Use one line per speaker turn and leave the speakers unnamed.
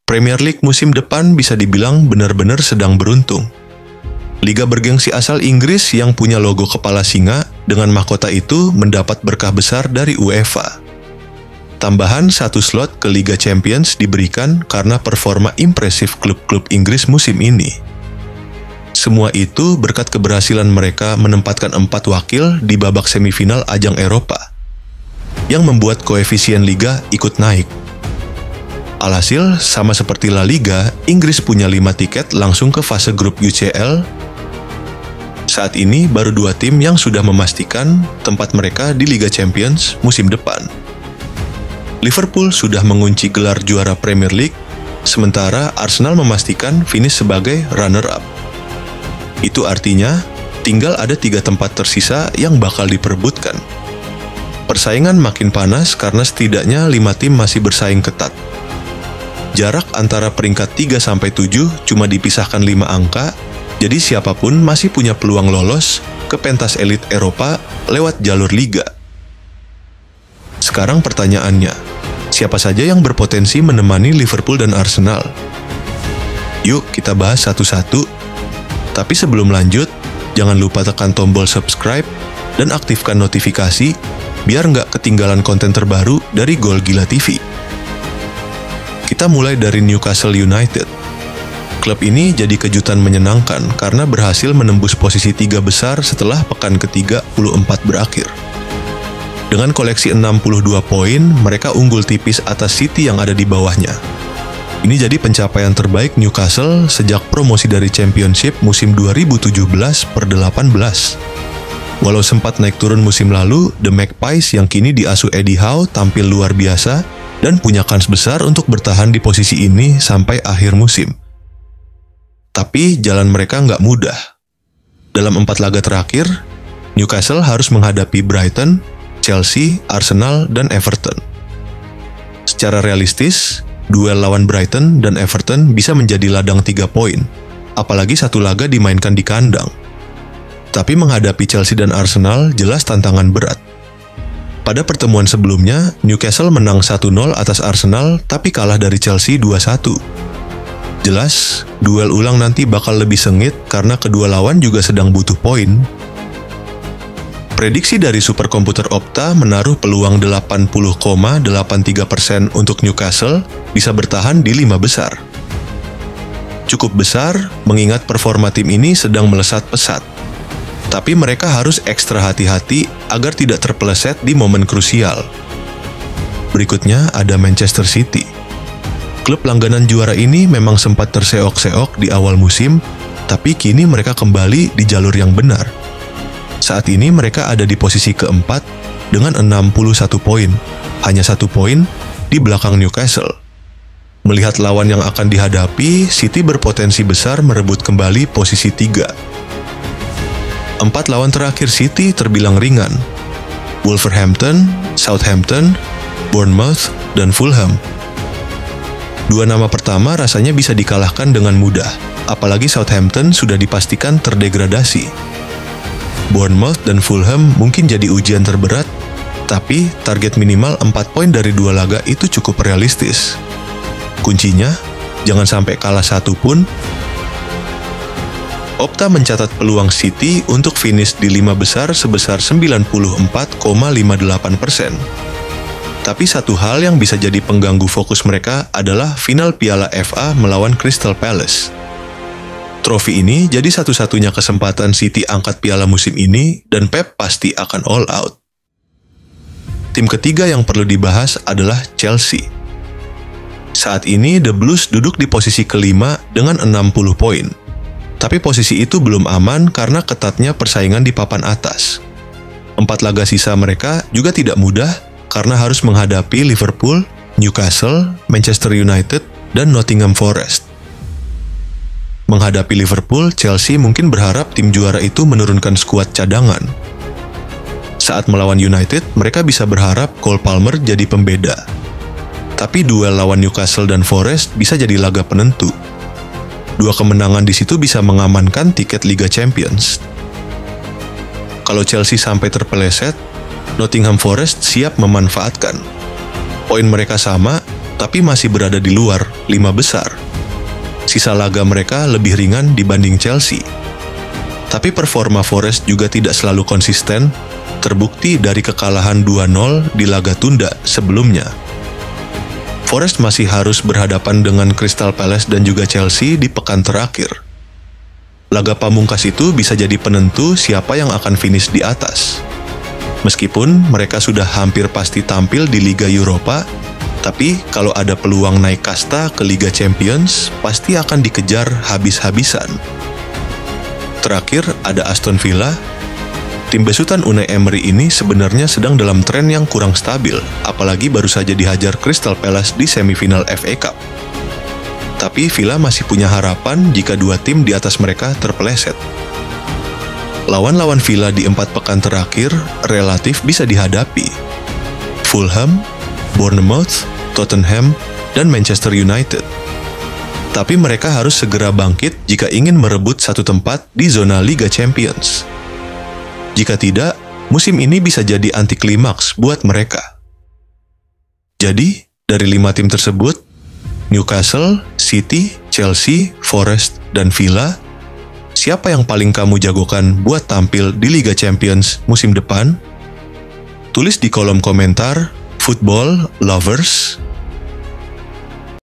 Premier League musim depan bisa dibilang benar-benar sedang beruntung. Liga bergengsi asal Inggris yang punya logo kepala singa dengan mahkota itu mendapat berkah besar dari UEFA. Tambahan 1 slot ke Liga Champions diberikan karena performa impresif klub-klub Inggris musim ini. Semua itu berkat keberhasilan mereka menempatkan 4 wakil di babak semifinal ajang Eropa, yang membuat koefisien Liga ikut naik. Alhasil, sama seperti La Liga, Inggris punya 5 tiket langsung ke fase grup UCL. Saat ini baru 2 tim yang sudah memastikan tempat mereka di Liga Champions musim depan. Liverpool sudah mengunci gelar juara Premier League, sementara Arsenal memastikan finish sebagai runner-up. Itu artinya, tinggal ada 3 tempat tersisa yang bakal diperebutkan. Persaingan makin panas karena setidaknya 5 tim masih bersaing ketat. Jarak antara peringkat 3-7 cuma dipisahkan 5 angka, jadi siapapun masih punya peluang lolos ke pentas elit Eropa lewat jalur liga. Sekarang pertanyaannya, siapa saja yang berpotensi menemani Liverpool dan Arsenal? Yuk kita bahas satu-satu. Tapi sebelum lanjut, jangan lupa tekan tombol subscribe dan aktifkan notifikasi biar nggak ketinggalan konten terbaru dari Gol Gila TV. Kita mulai dari Newcastle United. Klub ini jadi kejutan menyenangkan karena berhasil menembus posisi 3 besar setelah pekan ke-34 berakhir. Dengan koleksi 62 poin, mereka unggul tipis atas City yang ada di bawahnya. Ini jadi pencapaian terbaik Newcastle sejak promosi dari Championship musim 2017/18. Walau sempat naik turun musim lalu, The Magpies yang kini diasuh Eddie Howe tampil luar biasa dan punya kans besar untuk bertahan di posisi ini sampai akhir musim. Tapi jalan mereka nggak mudah. Dalam 4 laga terakhir, Newcastle harus menghadapi Brighton, Chelsea, Arsenal, dan Everton. Secara realistis, duel lawan Brighton dan Everton bisa menjadi ladang 3 poin, apalagi 1 laga dimainkan di kandang. Tapi menghadapi Chelsea dan Arsenal jelas tantangan berat. Pada pertemuan sebelumnya, Newcastle menang 1-0 atas Arsenal tapi kalah dari Chelsea 2-1. Jelas, duel ulang nanti bakal lebih sengit karena kedua lawan juga sedang butuh poin. Prediksi dari superkomputer Opta menaruh peluang 80,83% untuk Newcastle bisa bertahan di 5 besar. Cukup besar mengingat performa tim ini sedang melesat pesat. Tapi mereka harus ekstra hati-hati agar tidak terpeleset di momen krusial. Berikutnya ada Manchester City. Klub langganan juara ini memang sempat terseok-seok di awal musim, tapi kini mereka kembali di jalur yang benar. Saat ini mereka ada di posisi keempat dengan 61 poin, hanya 1 poin di belakang Newcastle. Melihat lawan yang akan dihadapi, City berpotensi besar merebut kembali posisi 3. 4 lawan terakhir City terbilang ringan. Wolverhampton, Southampton, Bournemouth, dan Fulham. 2 nama pertama rasanya bisa dikalahkan dengan mudah, apalagi Southampton sudah dipastikan terdegradasi. Bournemouth dan Fulham mungkin jadi ujian terberat, tapi target minimal 4 poin dari 2 laga itu cukup realistis. Kuncinya, jangan sampai kalah 1 pun. Opta mencatat peluang City untuk finish di 5 besar sebesar 94,58%. Tapi satu hal yang bisa jadi pengganggu fokus mereka adalah final Piala FA melawan Crystal Palace. Trofi ini jadi satu-satunya kesempatan City angkat piala musim ini dan Pep pasti akan all out. Tim ketiga yang perlu dibahas adalah Chelsea. Saat ini The Blues duduk di posisi kelima dengan 60 poin. Tapi posisi itu belum aman karena ketatnya persaingan di papan atas. 4 laga sisa mereka juga tidak mudah karena harus menghadapi Liverpool, Newcastle, Manchester United, dan Nottingham Forest. Menghadapi Liverpool, Chelsea mungkin berharap tim juara itu menurunkan skuad cadangan. Saat melawan United, mereka bisa berharap Cole Palmer jadi pembeda. Tapi duel lawan Newcastle dan Forest bisa jadi laga penentu. 2 kemenangan di situ bisa mengamankan tiket Liga Champions. Kalau Chelsea sampai terpeleset, Nottingham Forest siap memanfaatkan. Poin mereka sama, tapi masih berada di luar 5 besar. Sisa laga mereka lebih ringan dibanding Chelsea. Tapi performa Forest juga tidak selalu konsisten, terbukti dari kekalahan 2-0 di laga tunda sebelumnya. Forest masih harus berhadapan dengan Crystal Palace dan juga Chelsea di pekan terakhir. Laga pamungkas itu bisa jadi penentu siapa yang akan finish di atas. Meskipun mereka sudah hampir pasti tampil di Liga Eropa, tapi kalau ada peluang naik kasta ke Liga Champions, pasti akan dikejar habis-habisan. Terakhir ada Aston Villa. Tim besutan Unai Emery ini sebenarnya sedang dalam tren yang kurang stabil, apalagi baru saja dihajar Crystal Palace di semifinal FA Cup. Tapi Villa masih punya harapan jika dua tim di atas mereka terpeleset. Lawan-lawan Villa di 4 pekan terakhir relatif bisa dihadapi. Fulham, Bournemouth, Tottenham, dan Manchester United. Tapi mereka harus segera bangkit jika ingin merebut satu tempat di zona Liga Champions. Jika tidak, musim ini bisa jadi anti klimaks buat mereka. Jadi, dari 5 tim tersebut, Newcastle, City, Chelsea, Forest, dan Villa, siapa yang paling kamu jagokan buat tampil di Liga Champions musim depan? Tulis di kolom komentar Football Lovers